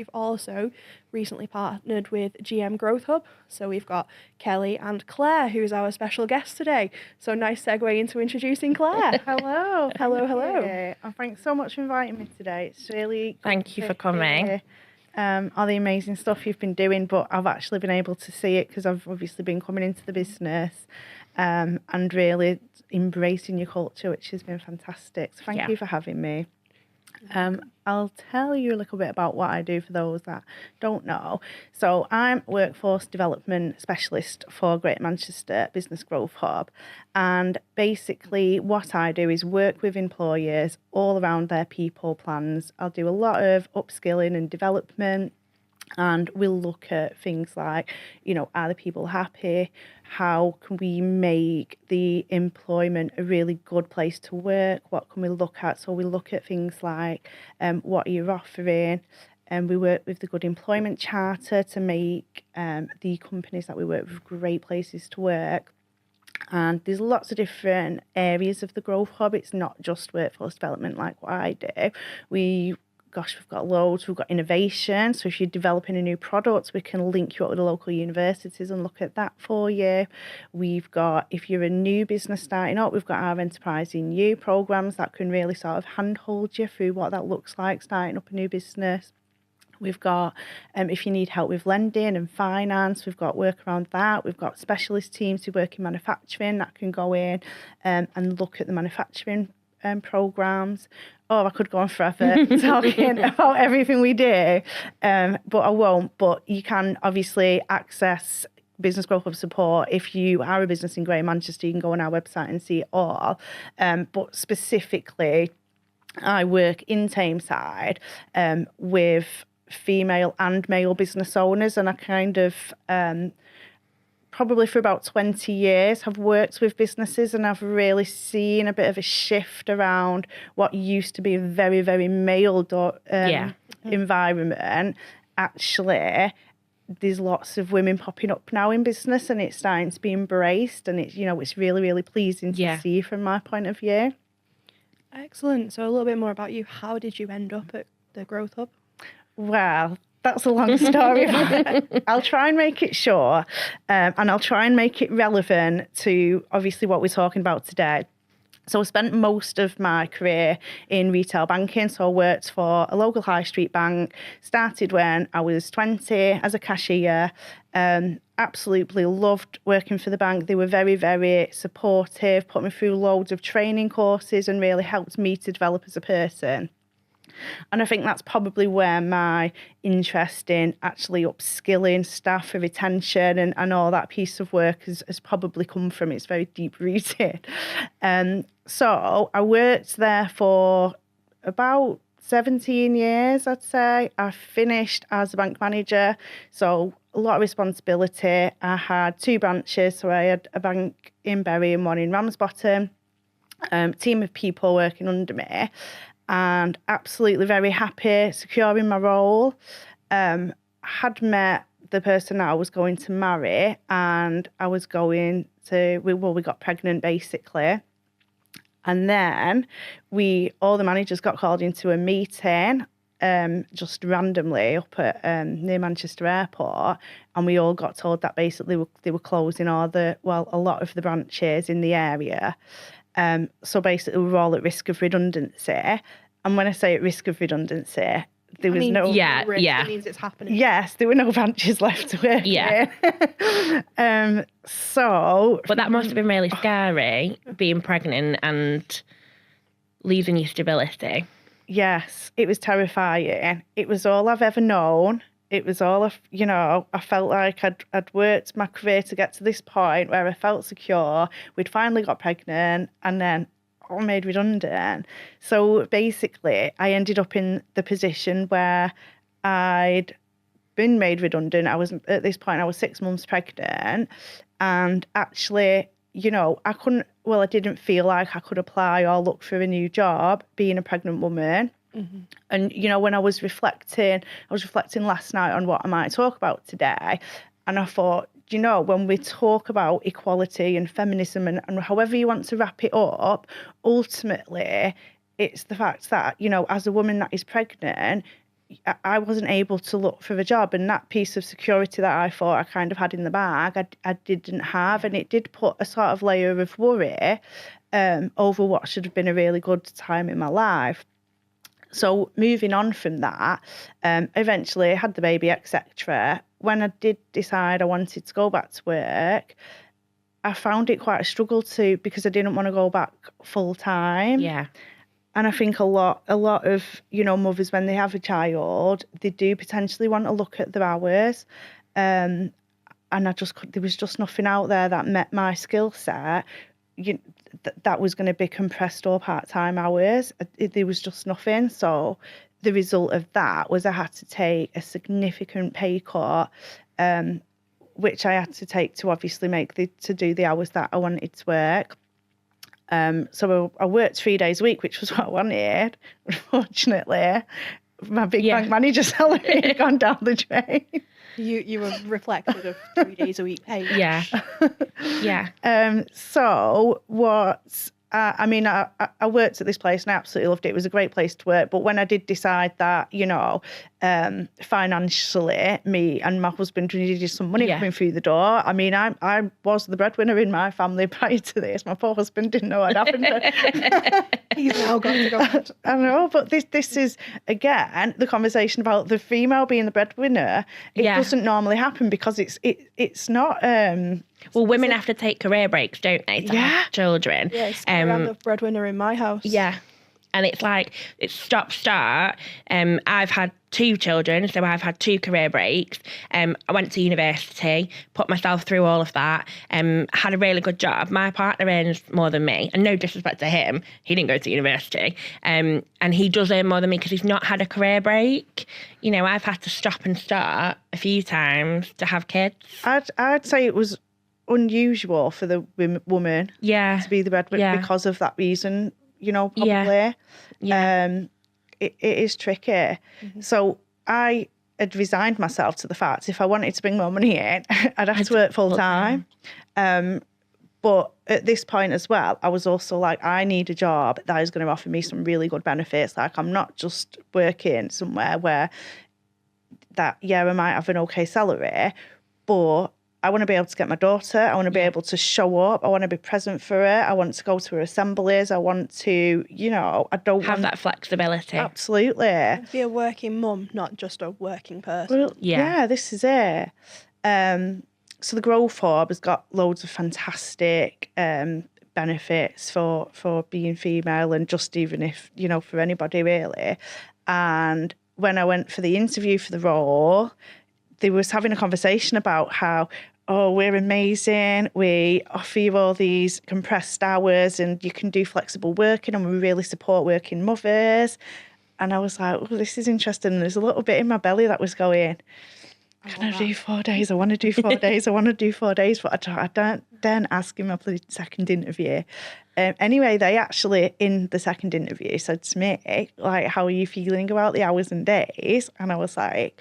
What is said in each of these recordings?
we've also recently partnered with GM Growth Hub. So we've got Kelly and Clare, who's our special guest today. So nice segue into introducing Clare. Hello. Hello. And thanks so much for inviting me today. It's really Thank you for coming. All the amazing stuff you've been doing, but I've actually been able to see it because I've obviously been coming into the business and really embracing your culture, which has been fantastic. So thank you for having me. I'll tell you a little bit about what I do for those that don't know. So I'm workforce development specialist for Greater Manchester Business Growth Hub. And basically what I do is work with employers all around their people plans. I'll do a lot of upskilling and development. And we'll look at things like, are the people happy? How can we make the employment a really good place to work? What can we look at? So we look at things like what are you offering? And we work with the Good Employment Charter to make the companies that we work with great places to work. And there's lots of different areas of the Growth Hub. It's not just workforce development like what I do. We've got loads. We've got innovation. So if you're developing a new product, we can link you up with the local universities and look at that for you. We've got, if you're a new business starting up, we've got our Enterprise in You programs that can really sort of handhold you through what that looks like, starting up a new business. We've got, if you need help with lending and finance, we've got work around that. We've got specialist teams who work in manufacturing that can go in and look at the manufacturing programs. I could go on forever talking about everything we do, but I won't. But you can obviously access Business Growth Hub support. If you are a business in Greater Manchester, you can go on our website and see it all. But specifically, I work in Tameside with female and male business owners, and I kind of probably for about 20 years have worked with businesses, and I've really seen a bit of a shift around what used to be a very, very male environment. Actually, there's lots of women popping up now in business, and it's starting to be embraced, and it's, it's really, really pleasing to see from my point of view. Excellent. So a little bit more about you. How did you end up at the Growth Hub? Well, that's a long story. I'll try and make it short, and I'll try and make it relevant to obviously what we're talking about today. So I spent most of my career in retail banking. So I worked for a local high street bank, started when I was 20 as a cashier. Absolutely loved working for the bank. They were very, very supportive, put me through loads of training courses and really helped me to develop as a person. And I think that's probably where my interest in actually upskilling staff for retention and all that piece of work has probably come from. It's very deep rooted. So I worked there for about 17 years, I'd say. I finished as a bank manager, so a lot of responsibility. I had 2 branches, so I had a bank in Bury and one in Ramsbottom, team of people working under me. And absolutely very happy, secure in my role. Had met the person that I was going to marry, and I was going to, we got pregnant basically. And then all the managers got called into a meeting just randomly up at near Manchester Airport, and we all got told that basically they were closing a lot of the branches in the area. So basically we were all at risk of redundancy. And when I say at risk of redundancy, there was no... It means it's happening. Yes, there were no branches left to work in. But that must have been really scary, being pregnant and losing your stability. Yes, it was terrifying. It was all I've ever known. It was all I felt like I'd worked my career to get to this point where I felt secure. We'd finally got pregnant, and then all made redundant. So basically, I ended up in the position where I'd been made redundant. At this point, I was 6 months pregnant, and actually, I didn't feel like I could apply or look for a new job being a pregnant woman. Mm-hmm. And, when I was reflecting last night on what I might talk about today, and I thought, when we talk about equality and feminism and however you want to wrap it up, ultimately, it's the fact that, as a woman that is pregnant, I wasn't able to look for a job, and that piece of security that I thought I kind of had in the bag, I didn't have, and it did put a sort of layer of worry over what should have been a really good time in my life. So moving on from that, eventually I had the baby, etc. When I did decide I wanted to go back to work, I found it quite a struggle because I didn't want to go back full time. Yeah. And I think a lot of, mothers, when they have a child, they do potentially want to look at their hours. And there was just nothing out there that met my skill set. That was going to be compressed or part-time hours. There was just nothing. So the result of that was I had to take a significant pay cut, which I had to take to obviously to do the hours that I wanted to work. So I worked 3 days a week, which was what I wanted. Unfortunately, my big bank manager salary had gone down the drain. You were reflected of 3 days a week pay. Yeah. Yeah. So what... I worked at this place and I absolutely loved it. It was a great place to work. But when I did decide that, financially, me and my husband needed some money coming through the door. I mean, I was the breadwinner in my family prior to this. My poor husband didn't know what happened. He's now got to go. I know, but this is, again, the conversation about the female being the breadwinner. It doesn't normally happen because it's not... Well, women have to take career breaks, don't they, to have children? Yeah, I'm the breadwinner in my house. Yeah. And it's like, it's stop-start. I've had 2 children, so I've had 2 career breaks. I went to university, put myself through all of that, had a really good job. My partner earns more than me, and no disrespect to him, he didn't go to university. And he does earn more than me because he's not had a career break. I've had to stop and start a few times to have kids. I'd say it was unusual for the woman to be the breadwinner because of that reason, probably. It is tricky. Mm-hmm. So I had resigned myself to the fact if I wanted to bring more money in, I'd have to work full time. But at this point as well, I was also like, I need a job that is going to offer me some really good benefits. Like, I'm not just working somewhere where I might have an okay salary, but I want to be able to get my daughter. I want to be able to show up. I want to be present for her. I want to go to her assemblies. I want to, I don't have that flexibility. Absolutely. Be a working mum, not just a working person. Well, yeah, this is it. So the Growth Hub has got loads of fantastic benefits for being female, and just even if, for anybody really. And when I went for the interview for the role, they was having a conversation about how, we're amazing, we offer you all these compressed hours and you can do flexible working, and we really support working mothers. And I was like, this is interesting. And there's a little bit in my belly that was going, can I do 4 days? I want to do 4 days. I want to do 4 days. But I don't then ask in my second interview. Anyway, they actually, in the second interview, said to me, like, how are you feeling about the hours and days? And I was like,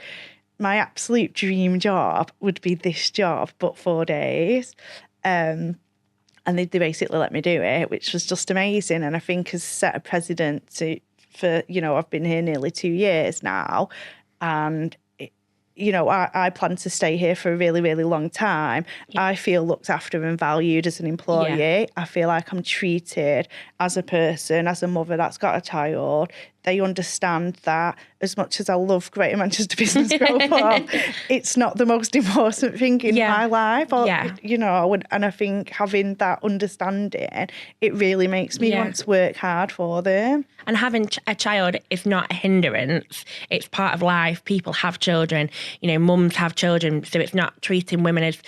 my absolute dream job would be this job, but 4 days. And they basically let me do it, which was just amazing. And I think has set a precedent for, I've been here nearly 2 years now. And, I plan to stay here for a really, really long time. Yeah. I feel looked after and valued as an employee. Yeah. I feel like I'm treated as a person, as a mother that's got a child. They understand that as much as I love Greater Manchester Business Growth Hub, it's not the most important thing in my life. Or, and I think having that understanding, it really makes me want to work hard for them. And having a child is not a hindrance. It's part of life. People have children. Mums have children. So it's not treating women as,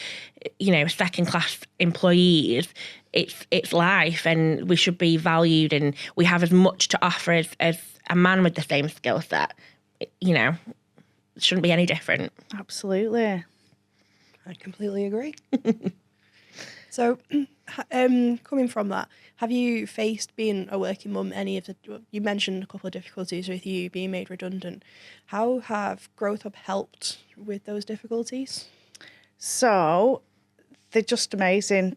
second-class employees. It's life, and we should be valued, and we have as much to offer as a man with the same skill set. It shouldn't be any different. Absolutely. I completely agree. So, coming from that, have you faced being a working mum you mentioned a couple of difficulties with you being made redundant. How have Growth Hub helped with those difficulties? So, they're just amazing.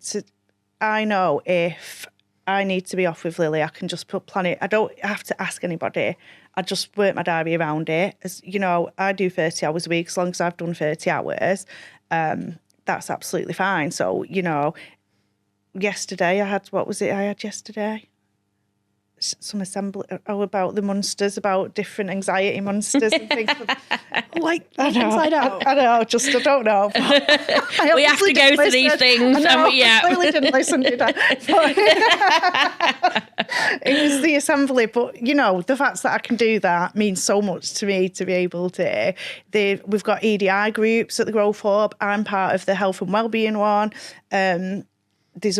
I know if I need to be off with Lily, I can just plan it. I don't have to ask anybody. I just work my diary around it. As you know, I do 30 hours a week. As long as I've done 30 hours, that's absolutely fine. So, you know, yesterday what was it I had yesterday? Some assembly about the monsters, about different anxiety monsters and things. Like inside out. I know, just I don't know. We have to go to these things. I clearly didn't listen, did I? It was the assembly, but you know, the fact that I can do that means so much to me to be able to. We've got EDI groups at the Growth Hub. I'm part of the health and wellbeing one. There's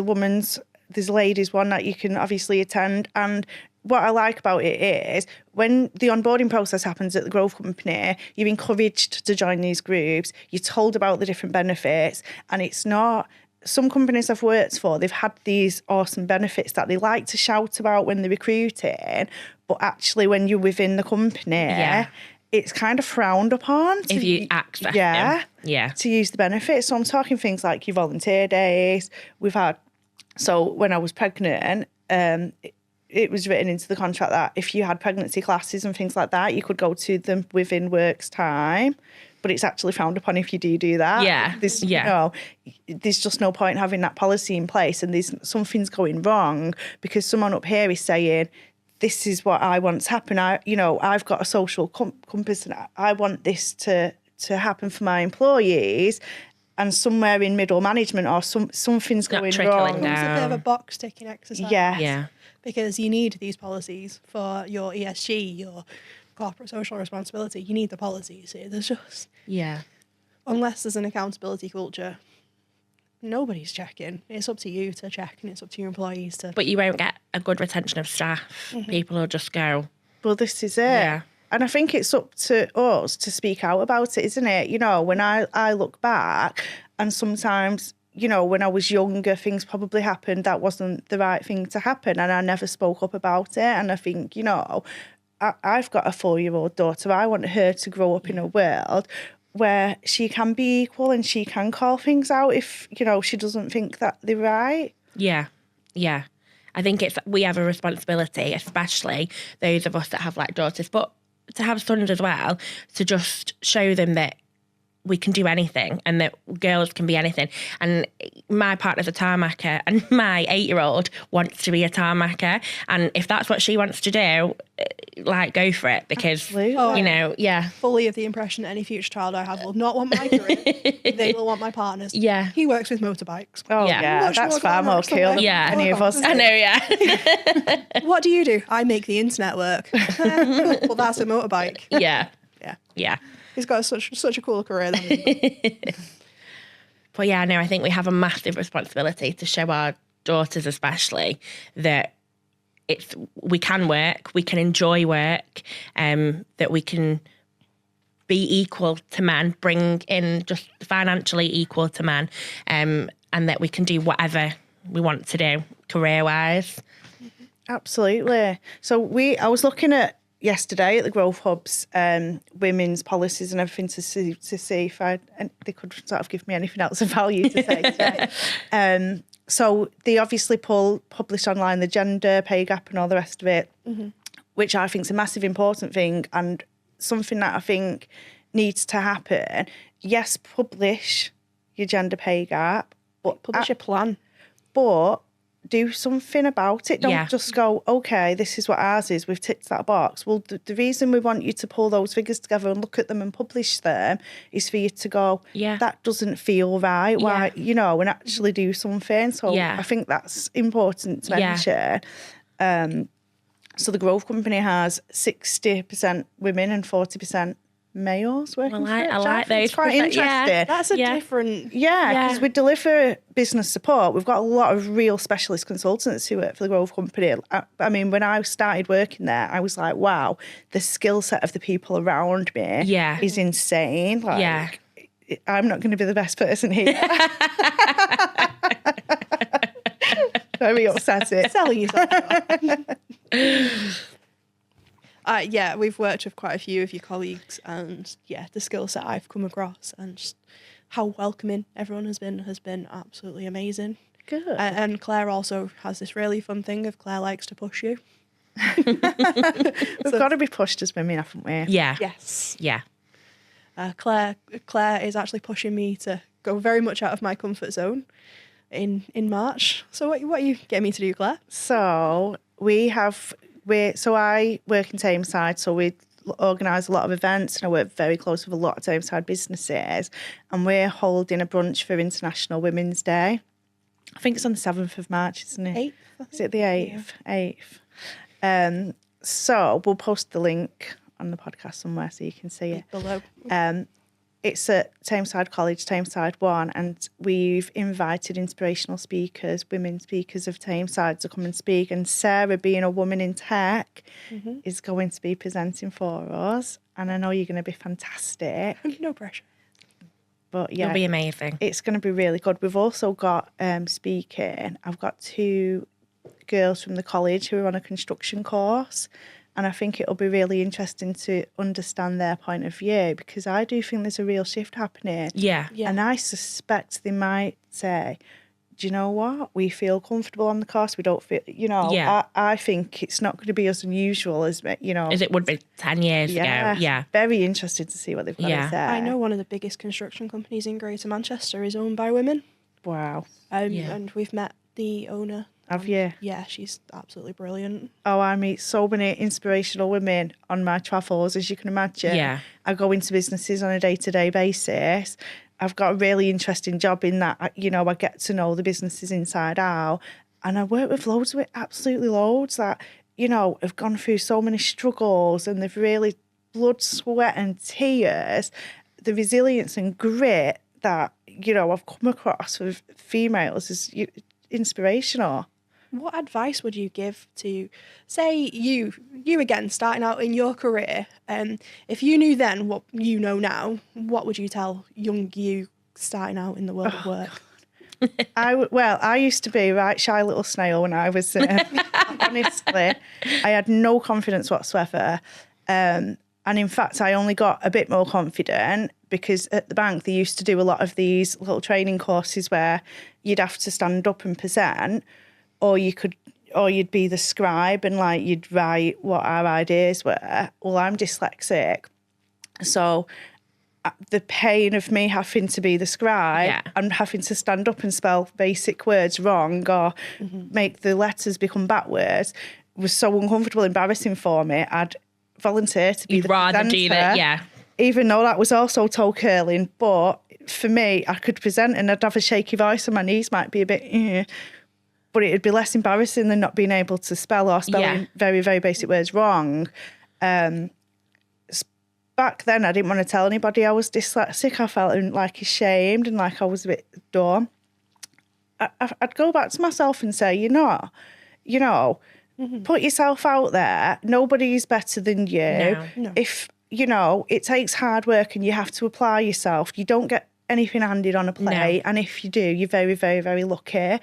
a ladies one that you can obviously attend. And what I like about it is when the onboarding process happens at the Growth Company, you're encouraged to join these groups. You're told about the different benefits, and it's not. Some companies I've worked for, they've had these awesome benefits that they like to shout about when they're recruiting, but actually when you're within the company, it's kind of frowned upon. If you access them. Yeah. To use the benefits. So I'm talking things like your volunteer days. So when I was pregnant, it was written into the contract that if you had pregnancy classes and things like that, you could go to them within work's time. But it's actually frowned upon if you do that. Yeah. You know, there's just no point having that policy in place, and something's going wrong because someone up here is saying, this is what I want to happen. I've got a social compass, and I want this to happen for my employees. And somewhere in middle management or something's going wrong. It's a bit of a box ticking exercise. Yeah. Because you need these policies for your ESG, your corporate social responsibility. You need the policies here. There's just... Yeah. Unless there's an accountability culture, nobody's checking. It's up to you to check, and it's up to your employees to... But you won't get a good retention of staff. Mm-hmm. People will just go... Well, this is it. Yeah. And I think it's up to us to speak out about it, isn't it? You know, when I look back, and sometimes, you know, when I was younger, things probably happened that wasn't the right thing to happen, and I never spoke up about it. And I think, you know, I've got a 4-year-old daughter. I want her to grow up in a world where she can be equal and she can call things out if, you know, she doesn't think that they're right. Yeah. I think we have a responsibility, especially those of us that have like daughters, but to have sons as well, to just show them that we can do anything and that girls can be anything. And my partner's a tarmacker, and my 8-year-old wants to be a tarmacker. And if that's what she wants to do, like, go for it, because, you know, Fully of the impression that any future child I have will not want my career. They will want my partner's. Yeah. He works with motorbikes. Oh, yeah. That's far more cool than any of us. I know, yeah. What do you do? I make the internet work. Well, that's a motorbike. Yeah. He's got such a cool career. But yeah, no, I think we have a massive responsibility to show our daughters especially that we can work, we can enjoy work, that we can be equal to men, bring in just financially equal to men, and that we can do whatever we want to do career-wise. Absolutely. So I was looking at yesterday at the Growth Hub's women's policies and everything to see if they could sort of give me anything else of value to say today. So they obviously publish online the gender pay gap and all the rest of it, which I think is a massive important thing and something that I think needs to happen. Yes, publish your gender pay gap, but publish a plan. But do something about it. Don't just go, okay, this is what ours is. We've ticked that box. Well, the reason we want you to pull those figures together and look at them and publish them is for you to go, that doesn't feel right. Why, you know, and actually do something. So I think that's important to mention. So the Growth Company has 60% women and 40% males working for it. I like those. It's quite interesting. That's a different... because we deliver business support. We've got a lot of real specialist consultants who work for the Growth Company. I mean, when I started working there, I was like, wow, the skill set of the people around me is insane. Like, I'm not going to be the best person here. Very upsetting. Selling yourself. We've worked with quite a few of your colleagues, and the skill set I've come across and just how welcoming everyone has been absolutely amazing. Good. And Clare also has this really fun thing of Clare likes to push you. We've got to be pushed as women, haven't we? Yeah. Yes. Yeah. Claire is actually pushing me to go very much out of my comfort zone in March. So what are you getting me to do, Claire? So I work in Tameside, so we organise a lot of events, and I work very close with a lot of Tameside businesses, and we're holding a brunch for International Women's Day. I think it's on the 7th of March, isn't it? 8th. Is it the 8th? Yeah. 8th. So we'll post the link on the podcast somewhere so you can see it. Below. It's at Tameside College, Tameside 1, and we've invited inspirational speakers, women speakers of Tameside to come and speak. And Sarah, being a woman in tech, is going to be presenting for us. And I know you're going to be fantastic. No pressure. But yeah, It'll be amazing. it's going to be really good. We've also got speaking. I've got 2 girls from the college who are on a construction course. And I think it'll be really interesting to understand their point of view, because I do think there's a real shift happening. Yeah. And I suspect they might say, do you know what? We feel comfortable on the course. We don't feel, Yeah. I think it's not going to be as unusual as As it would be 10 years ago. Yeah. Very interested to see what they've got to say. I know one of the biggest construction companies in Greater Manchester is owned by women. Wow. Yeah. And we've met the owner. Have you? Yeah, she's absolutely brilliant. Oh, I meet so many inspirational women on my travels, as you can imagine. Yeah. I go into businesses on a day-to-day basis. I've got a really interesting job in that, I get to know the businesses inside out. And I work with loads of it, absolutely loads that, have gone through so many struggles, and they've really blood, sweat and tears, the resilience and grit that, I've come across with females is inspirational. What advice would you give to, say, you again, starting out in your career? If you knew then what you know now, what would you tell young you starting out in the world of work? I used to be a right shy little snail when I was, honestly, I had no confidence whatsoever. And in fact, I only got a bit more confident because at the bank, they used to do a lot of these little training courses where you'd have to stand up and present, or you'd be the scribe and you'd write what our ideas were. Well, I'm dyslexic, so the pain of me having to be the scribe and having to stand up and spell basic words wrong or make the letters become backwards was so uncomfortable, embarrassing for me. I'd volunteer to be the presenter, do that, even though that was also toe curling. But for me, I could present and I'd have a shaky voice and my knees might be a bit, but it'd be less embarrassing than not being able to spell or spelling very, very basic words wrong. Back then, I didn't want to tell anybody I was dyslexic. I felt ashamed and like I was a bit dumb. I'd go back to myself and say, put yourself out there. Nobody's better than you. No. If, it takes hard work and you have to apply yourself. You don't get anything handed on a plate. And if you do, you're very, very, very lucky.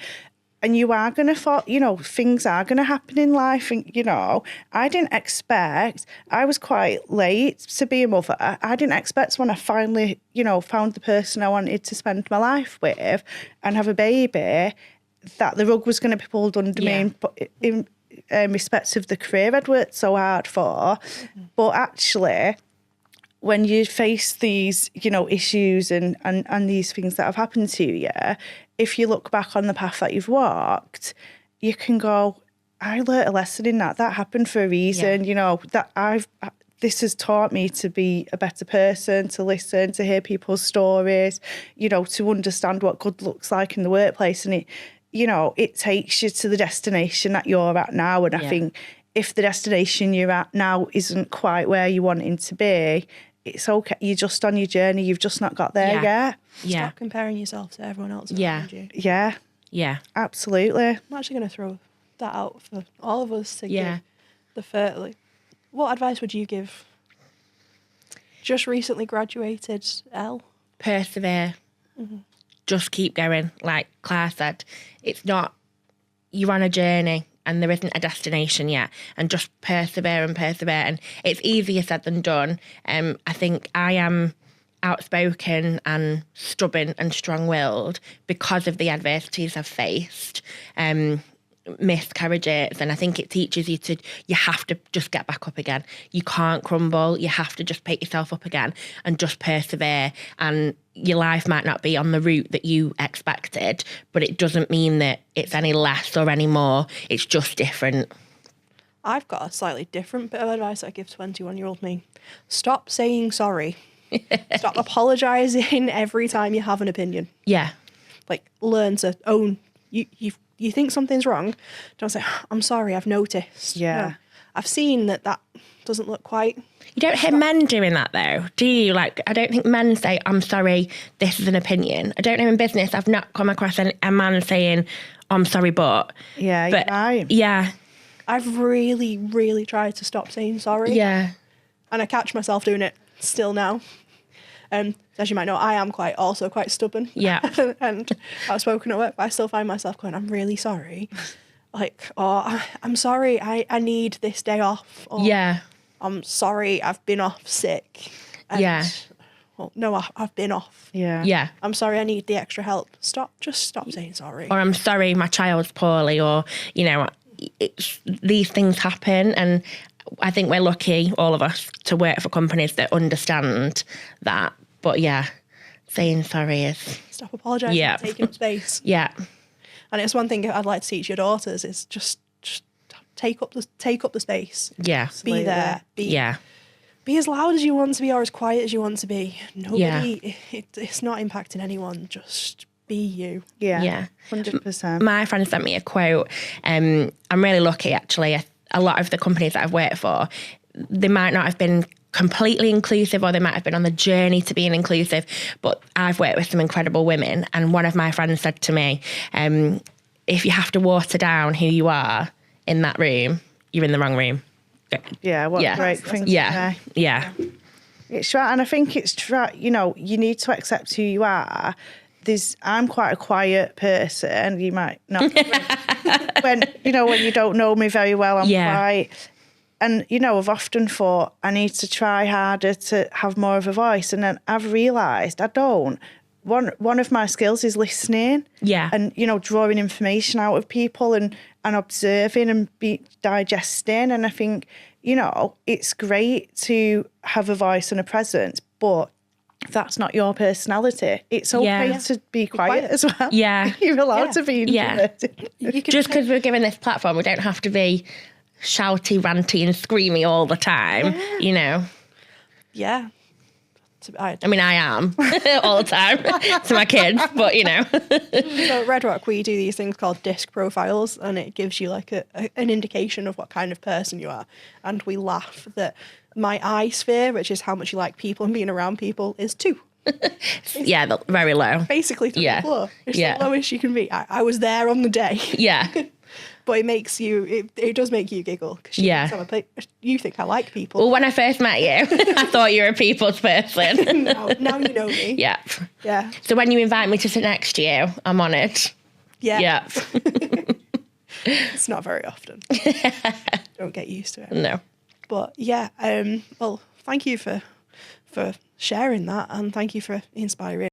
And you are going to, things are going to happen in life. And, I didn't expect, I was quite late to be a mother. I didn't expect when I finally, found the person I wanted to spend my life with and have a baby, that the rug was going to be pulled under me in respect of the career I'd worked so hard for. But actually, when you face these, issues and these things that have happened to you, if you look back on the path that you've walked, you can go, I learnt a lesson in that. That happened for a reason, this has taught me to be a better person, to listen, to hear people's stories, to understand what good looks like in the workplace. And it takes you to the destination that you're at now. And I think if the destination you're at now isn't quite where you want it to be, it's okay. You're just on your journey. You've just not got there yet. Yeah. Stop comparing yourself to everyone else around you. Yeah. Yeah. Absolutely. I'm actually going to throw that out for all of us to give the fair. What advice would you give? Just recently graduated Elle. Persevere. Just keep going. Like Claire said, it's not, you're on a journey and there isn't a destination yet, and just persevere and persevere. And it's easier said than done. I think I am outspoken and stubborn and strong-willed because of the adversities I've faced. miscarriages, and I think it teaches you have to just get back up again. You can't crumble. You have to just pick yourself up again and just persevere. And your life might not be on the route that you expected, but it doesn't mean that it's any less or any more. It's just different. I've got a slightly different bit of advice I give 21-year-old me. Stop saying sorry. Stop apologising every time you have an opinion. Yeah. Like, learn to own. You think something's wrong, don't say, I'm sorry, I've noticed. Yeah. No, I've seen that doesn't look quite. You don't hear men doing that though, do you? Like, I don't think men say, I'm sorry, this is an opinion. I don't know in business, I've not come across a man saying, I'm sorry, but. Yeah, but, you're right. Yeah. I've really, really tried to stop saying sorry. Yeah. And I catch myself doing it still now. As you might know, I am quite stubborn. Yeah. And outspoken at work, but I still find myself going, I'm really sorry. Like, I'm sorry, I need this day off. Or, Yeah. I'm sorry, I've been off sick. And, Yeah. Well, no, I've been off. Yeah. Yeah. I'm sorry, I need the extra help. Just stop saying sorry. Or I'm sorry, my child's poorly, or, these things happen. And I think we're lucky, all of us, to work for companies that understand that. But yeah, saying sorry is... Stop apologising for taking up space. Yeah. And it's one thing I'd like to teach your daughters is just take up the space. Yeah. Be there. Be as loud as you want to be or as quiet as you want to be. Nobody, it's not impacting anyone. Just be you. Yeah. 100%. My friend sent me a quote. I'm really lucky, actually. A lot of the companies that I've worked for, they might not have been completely inclusive, or they might have been on the journey to being inclusive, but I've worked with some incredible women. And one of my friends said to me, if you have to water down who you are in that room, you're in the wrong room. Yeah, what a great thing to say. Yeah. It's right, and I think it's right, you need to accept who you are. I'm quite a quiet person. You might not when you don't know me very well, I'm quiet. And, I've often thought I need to try harder to have more of a voice. And then I've realised I don't. One of my skills is listening. Yeah. And, drawing information out of people and observing and digesting. And I think, it's great to have a voice and a presence, but that's not your personality. It's okay to be quiet as well. Yeah. You're allowed to be introverted. Just because we're given this platform, we don't have to be shouty, ranty and screamy all the time, Yeah. I mean, I am all the time to my kids, but So at Red Rock, we do these things called disc profiles, and it gives you like an indication of what kind of person you are. And we laugh that my I sphere, which is how much you like people and being around people, is 2. Yeah, very low. Basically, through the floor. It's the lowest you can be. I was there on the day. Yeah. But it makes you, it does make you giggle. Because you think I like people. Well, when I first met you, I thought you were a people's person. now you know me. Yeah. Yeah. So when you invite me to sit next to you, I'm on it. Yeah. Yeah. It's not very often. Don't get used to it. No. But yeah, well, thank you for sharing that, and thank you for inspiring